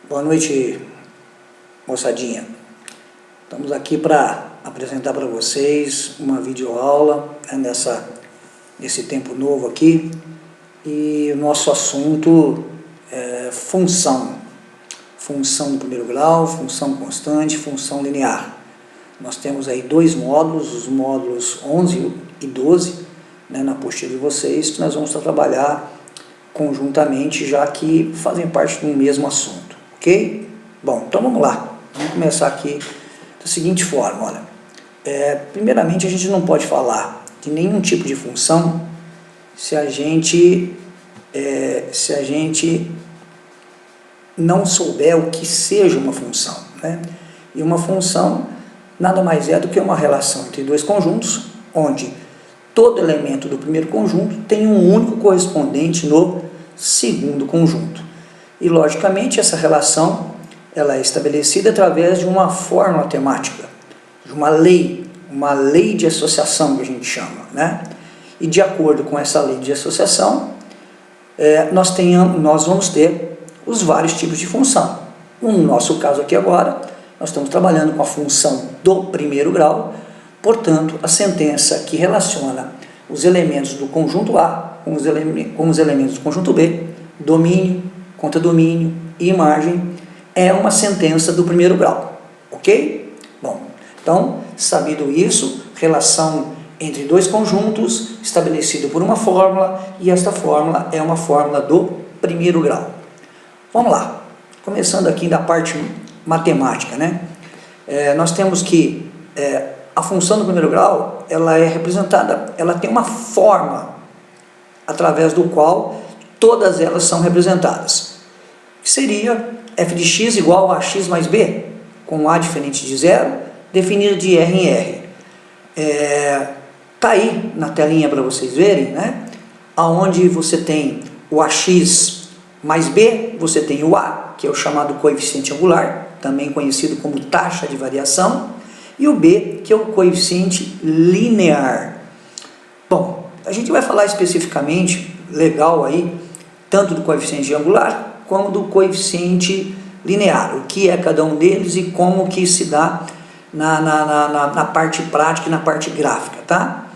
Boa noite, moçadinha. Estamos aqui para apresentar para vocês uma videoaula nesse tempo novo aqui. E o nosso assunto é função. Função do primeiro grau, função constante, função linear. Nós temos aí dois módulos, os módulos 11 e 12, na apostila de vocês, que nós vamos trabalhar conjuntamente, já que fazem parte do mesmo assunto, ok? Bom, então vamos lá. Vamos começar aqui da seguinte forma, olha. Primeiramente, a gente não pode falar de nenhum tipo de função se a gente não souber o que seja uma função, né? E uma função nada mais é do que uma relação entre dois conjuntos, onde todo elemento do primeiro conjunto tem um único correspondente no segundo conjunto. E, logicamente, essa relação ela é estabelecida através de uma fórmula matemática, de uma lei de associação que a gente chama, né? E, de acordo com essa lei de associação, nós vamos ter os vários tipos de função. No nosso caso aqui agora, nós estamos trabalhando com a função do primeiro grau, portanto, a sentença que relaciona os elementos do conjunto A com os elementos do conjunto B, domínio, contradomínio e imagem, é uma sentença do primeiro grau, ok? Bom, então, sabido isso, relação entre dois conjuntos, estabelecido por uma fórmula, e esta fórmula é uma fórmula do primeiro grau. Vamos lá, começando aqui da parte matemática, né? Nós temos que a função do primeiro grau, ela é representada, ela tem uma forma através do qual todas elas são representadas, que seria f de x igual a x mais b, com a diferente de zero, definido de R em R. Está aí na telinha para vocês verem, né? Onde você tem o ax mais b, você tem o a, que é o chamado coeficiente angular, também conhecido como taxa de variação, e o b, que é o coeficiente linear. Bom, a gente vai falar especificamente, legal aí, tanto do coeficiente angular, como do coeficiente linear, o que é cada um deles e como que se dá na parte prática e na parte gráfica, tá?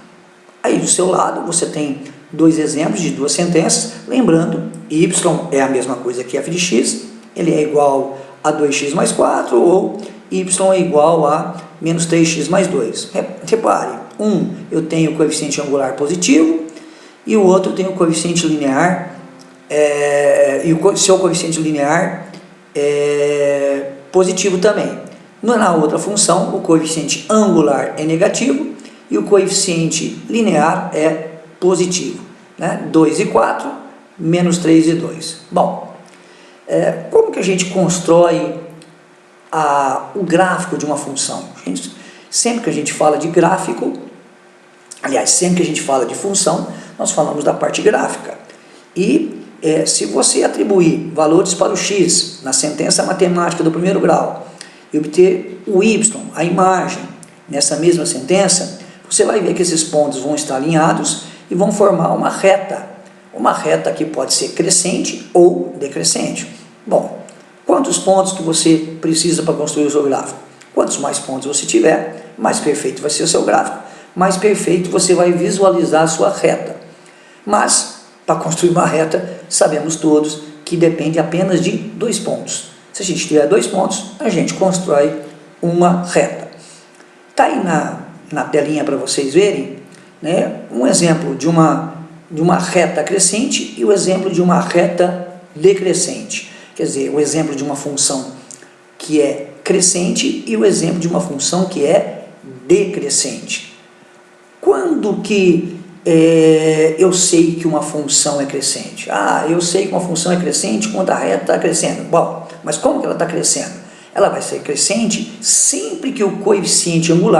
Aí do seu lado você tem dois exemplos de duas sentenças, lembrando, y é a mesma coisa que f de x, ele é igual a 2x mais 4, ou y é igual a menos 3x mais 2. Repare, eu tenho o coeficiente angular positivo, e o outro tem o coeficiente linear, e o seu coeficiente linear é positivo também. Na outra função, o coeficiente angular é negativo, e o coeficiente linear é positivo, né? 2 e 4, menos 3 e 2. Bom, como que a gente constrói o gráfico de uma função? Sempre que a gente fala de gráfico, aliás, sempre que a gente fala de função, nós falamos da parte gráfica. E se você atribuir valores para o x na sentença matemática do primeiro grau e obter o y, a imagem, nessa mesma sentença, você vai ver que esses pontos vão estar alinhados e vão formar uma reta que pode ser crescente ou decrescente. Bom, quantos pontos que você precisa para construir o seu gráfico? Quantos mais pontos você tiver, mais perfeito vai ser o seu gráfico, mais perfeito você vai visualizar a sua reta. Mas, para construir uma reta, sabemos todos que depende apenas de 2 pontos. Se a gente tiver 2 pontos, a gente constrói uma reta. Está aí na telinha para vocês verem, né, um exemplo de uma reta crescente e o exemplo de uma reta decrescente. Quer dizer, o exemplo de uma função que é crescente e o exemplo de uma função que é decrescente. Quando que eu sei que uma função é crescente? Eu sei que uma função é crescente quando a reta está crescendo. Bom, mas como que ela está crescendo? Ela vai ser crescente sempre que o coeficiente ângulo,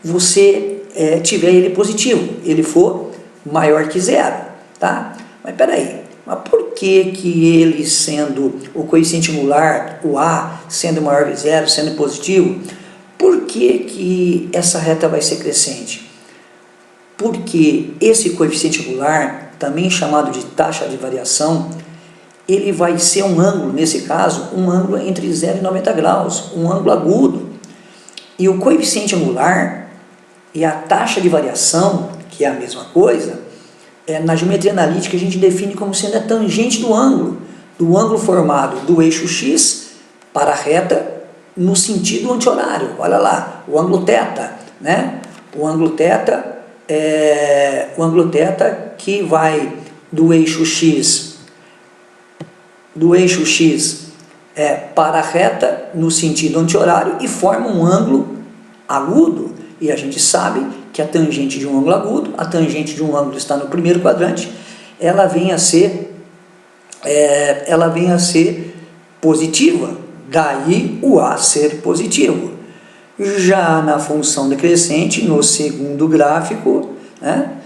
você tiver ele positivo, ele for maior que zero, tá? Mas peraí, por que ele sendo o coeficiente angular, o a, sendo maior que zero, sendo positivo, por que essa reta vai ser crescente? Porque esse coeficiente angular, também chamado de taxa de variação, ele vai ser um ângulo, nesse caso, um ângulo entre 0 e 90 graus, um ângulo agudo. E o coeficiente angular e a taxa de variação, que é a mesma coisa, na geometria analítica a gente define como sendo a tangente do ângulo formado do eixo x para a reta no sentido anti-horário. Olha lá, o ângulo θ, né? O ângulo θ que vai do eixo x para a reta no sentido anti-horário e forma um ângulo agudo. E a gente sabe que a tangente de um ângulo agudo, a tangente de um ângulo está no primeiro quadrante, ela vem a ser positiva, daí o A ser positivo. Já na função decrescente, no segundo gráfico, né?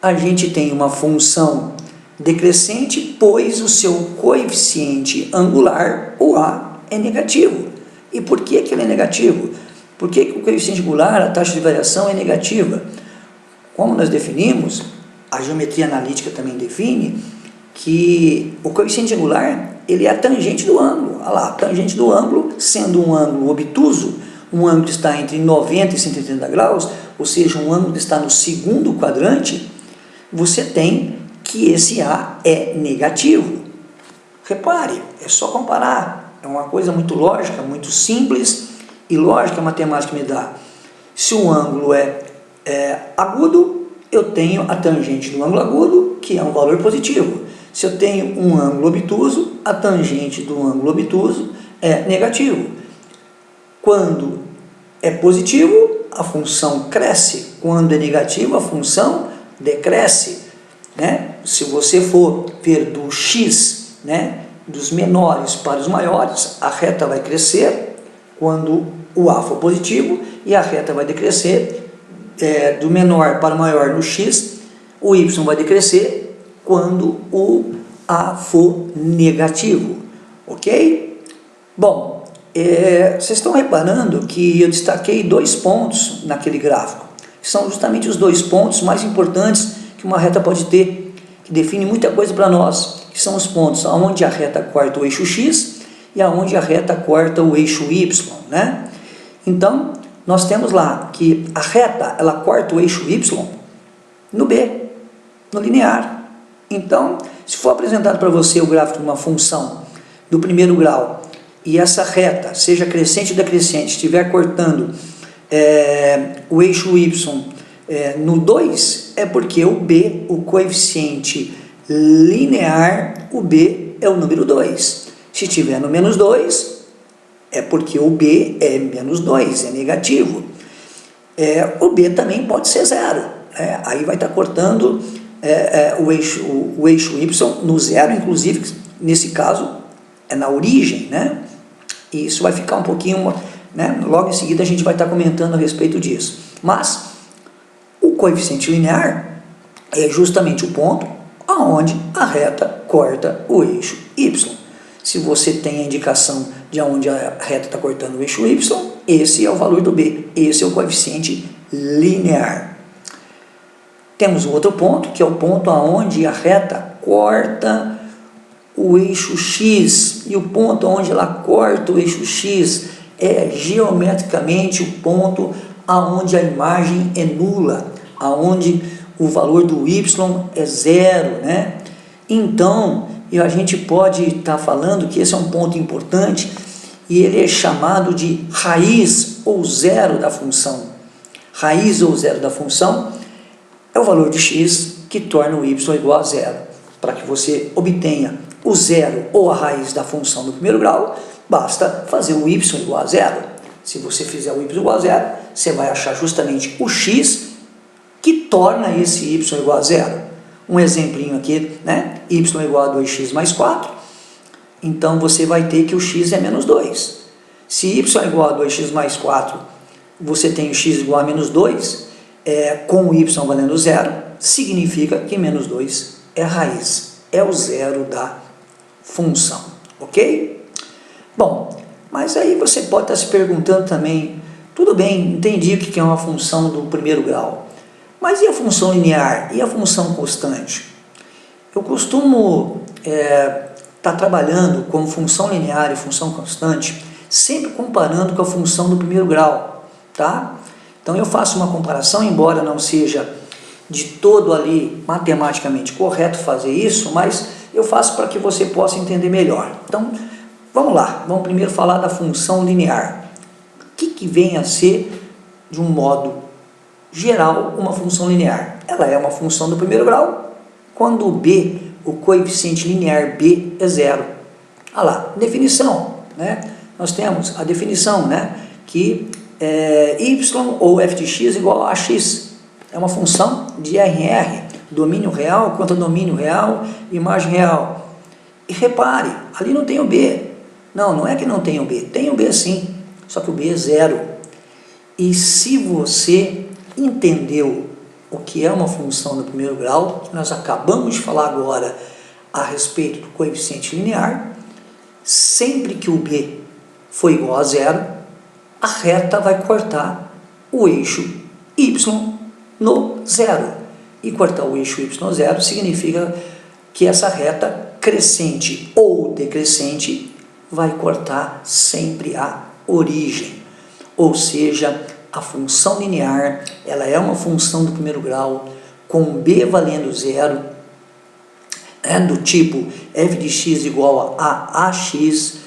A gente tem uma função decrescente, pois o seu coeficiente angular, o A, é negativo. E por que ele é negativo? Por que o coeficiente angular, a taxa de variação, é negativa? Como nós definimos, a geometria analítica também define que o coeficiente angular, ele é a tangente do ângulo. Olha lá, a tangente do ângulo, sendo um ângulo obtuso, um ângulo que está entre 90 e 180 graus, ou seja, um ângulo que está no segundo quadrante, você tem que esse A é negativo. Repare, é só comparar, é uma coisa muito lógica, muito simples, e lógica a matemática me dá. Se o ângulo é agudo, eu tenho a tangente do ângulo agudo, que é um valor positivo. Se eu tenho um ângulo obtuso, a tangente do ângulo obtuso é negativo. Quando é positivo, a função cresce. Quando é negativo, a função decresce, né? Se você for ver do x, né, dos menores para os maiores, a reta vai crescer quando o A for positivo e a reta vai decrescer do menor para o maior no x, o y vai decrescer quando o A for negativo, ok? Bom, vocês estão reparando que eu destaquei 2 pontos naquele gráfico, que são justamente os 2 pontos mais importantes que uma reta pode ter, que define muita coisa para nós, que são os pontos onde a reta corta o eixo x e aonde a reta corta o eixo y, né? Então, nós temos lá que a reta, ela corta o eixo y no B, no linear. Então, se for apresentado para você o gráfico de uma função do primeiro grau e essa reta, seja crescente ou decrescente, estiver cortando o eixo y no 2, é porque o B, o coeficiente linear, o B é o número 2. Se estiver no menos 2, é porque o B é menos 2, é negativo. O B também pode ser 0. Aí vai estar cortando o eixo Y no 0, inclusive, nesse caso, é na origem, né? E isso vai ficar um pouquinho, né? Logo em seguida a gente vai estar comentando a respeito disso. Mas o coeficiente linear é justamente o ponto aonde a reta corta o eixo Y. Se você tem a indicação de onde a reta está cortando o eixo Y, esse é o valor do B, esse é o coeficiente linear. Temos um outro ponto, que é o ponto aonde a reta corta o eixo X, e o ponto onde ela corta o eixo X é geometricamente o ponto aonde a imagem é nula, aonde o valor do Y é 0, né? Então, a gente pode estar falando que esse é um ponto importante e ele é chamado de raiz ou zero da função. Raiz ou zero da função é o valor de x que torna o y igual a zero. Para que você obtenha o zero ou a raiz da função do primeiro grau, basta fazer o y igual a zero. Se você fizer o y igual a zero, você vai achar justamente o x que torna esse y igual a zero. Um exemplinho aqui, né? Y igual a 2x mais 4, então você vai ter que o x é menos 2. Se y é igual a 2x mais 4, você tem o x igual a menos 2, com o y valendo 0, significa que menos 2 é a raiz, é o zero da função, ok? Bom, mas aí você pode estar se perguntando também, tudo bem, entendi o que é uma função do primeiro grau, mas e a função linear? E a função constante? Eu costumo está trabalhando com função linear e função constante, sempre comparando com a função do primeiro grau, tá? Então eu faço uma comparação, embora não seja de todo ali matematicamente correto fazer isso, mas eu faço para que você possa entender melhor. Então, vamos lá, vamos primeiro falar da função linear. O que vem a ser, de um modo geral, uma função linear? Ela é uma função do primeiro grau, quando o b, o coeficiente linear b é zero. Olha lá, definição, né? Nós temos a definição, né? Que y ou f de x igual a x. É uma função de RR, domínio real contra domínio real, imagem real. E repare, ali não tem o b. Não é que não tem o b, tem o b sim, só que o b é zero. E se você entendeu o que é uma função do primeiro grau, que nós acabamos de falar agora a respeito do coeficiente linear, sempre que o b for igual a zero, a reta vai cortar o eixo y no zero. E cortar o eixo y no zero significa que essa reta crescente ou decrescente vai cortar sempre a origem. Ou seja, a função linear, ela é uma função do primeiro grau com b valendo zero, do tipo f de x igual a ax,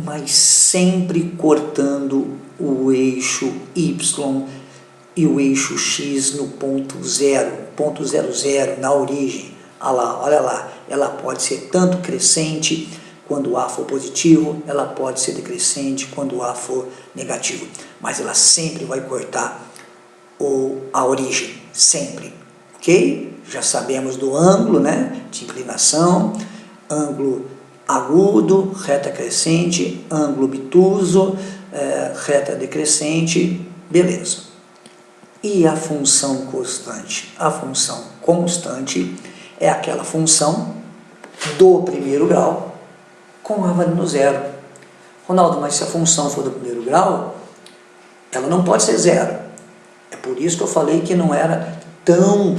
mas sempre cortando o eixo y e o eixo x no ponto zero, ponto 00, na origem. Olha lá, ela pode ser tanto crescente quando A for positivo, ela pode ser decrescente quando A for negativo, mas ela sempre vai cortar a origem, sempre, ok? Já sabemos do ângulo, né, de inclinação, ângulo agudo, reta crescente, ângulo obtuso, reta decrescente, beleza. E a função constante? A função constante é aquela função do primeiro grau com a valendo zero. Ronaldo, mas se a função for do primeiro grau, ela não pode ser zero. É por isso que eu falei que não era tão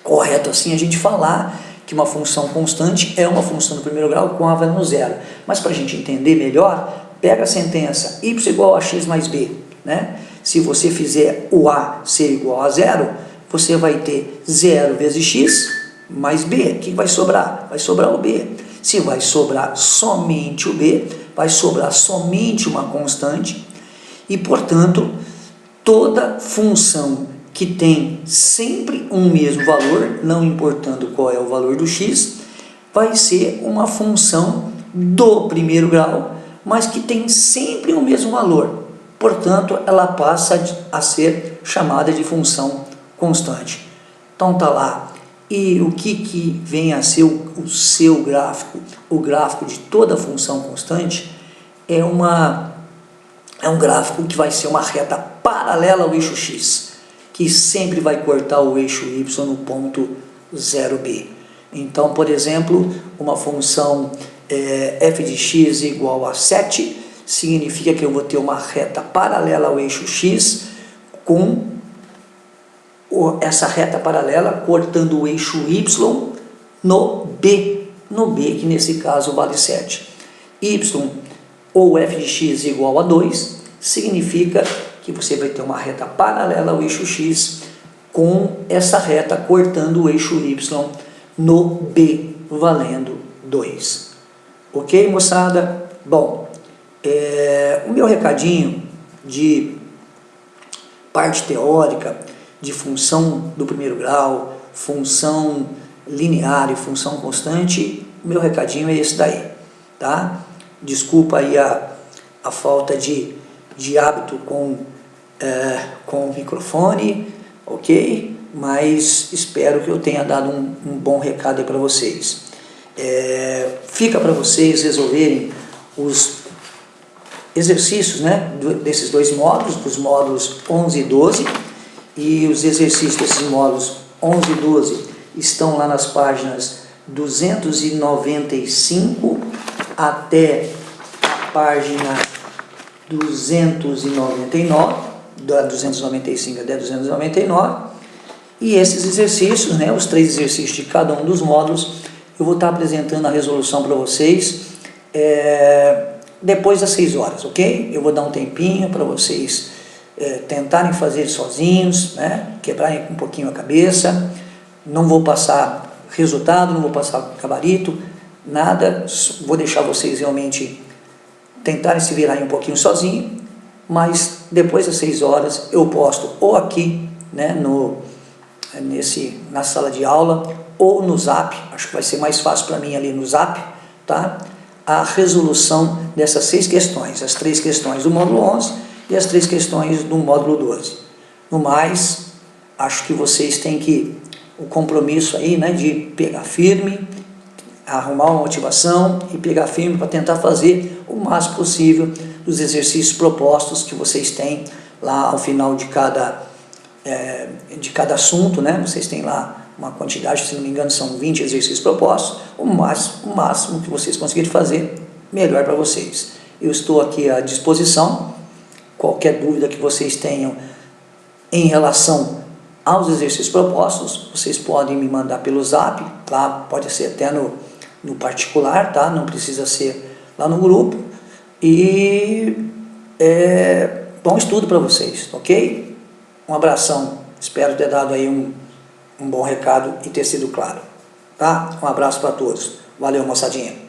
correto assim a gente falar que uma função constante é uma função do primeiro grau com a valendo zero. Mas para a gente entender melhor, pega a sentença y igual a x mais b, né? Se você fizer o a ser igual a zero, você vai ter 0 vezes x mais b. O que vai sobrar? Vai sobrar o b. Se vai sobrar somente o b, vai sobrar somente uma constante e, portanto, toda função que tem sempre um mesmo valor, não importando qual é o valor do x, vai ser uma função do primeiro grau, mas que tem sempre o mesmo valor. Portanto, ela passa a ser chamada de função constante. Então tá lá. E o que vem a ser o seu gráfico? O gráfico de toda função constante é um gráfico que vai ser uma reta paralela ao eixo x, que sempre vai cortar o eixo y no ponto 0b. Então, por exemplo, uma função f de x igual a 7, significa que eu vou ter uma reta paralela ao eixo x, com essa reta paralela cortando o eixo y no b, que nesse caso vale 7. Y ou f de x igual a 2, significa que você vai ter uma reta paralela ao eixo x, com essa reta cortando o eixo y no b, valendo 2. Ok, moçada? Bom, o meu recadinho de parte teórica de função do primeiro grau, função linear e função constante, o meu recadinho é esse daí, tá? Desculpa aí a falta de hábito com o microfone, ok? Mas espero que eu tenha dado um bom recado aí para vocês. Fica para vocês resolverem os exercícios, né, desses dois módulos, dos módulos 11 e 12, e os exercícios desses módulos 11 e 12 estão lá nas páginas 295 até a página 299, da 295 até 299, e esses exercícios, né, os 3 exercícios de cada um dos módulos, eu vou estar apresentando a resolução para vocês depois das 6 horas, ok? Eu vou dar um tempinho para vocês tentarem fazer sozinhos, né? Quebrarem um pouquinho a cabeça. Não vou passar resultado, não vou passar gabarito, nada, vou deixar vocês realmente tentarem se virarem um pouquinho sozinho, mas depois das 6 horas eu posto ou aqui, né, na sala de aula, ou no Zap, acho que vai ser mais fácil para mim ali no Zap, tá? A resolução dessas 6 questões, as 3 questões do módulo 11 e as 3 questões do módulo 12. No mais, acho que vocês têm o compromisso aí, né, de pegar firme, arrumar uma motivação e pegar firme para tentar fazer o máximo possível dos exercícios propostos que vocês têm lá ao final de cada assunto, né? Vocês têm lá uma quantidade, se não me engano, são 20 exercícios propostos, o máximo que vocês conseguirem fazer, melhor para vocês. Eu estou aqui à disposição, qualquer dúvida que vocês tenham em relação aos exercícios propostos, vocês podem me mandar pelo Zap, lá pode ser até no particular, tá? Não precisa ser lá no grupo, e bom estudo para vocês, ok? Um abração, espero ter dado aí um bom recado e ter sido claro, tá? Um abraço para todos, valeu moçadinha.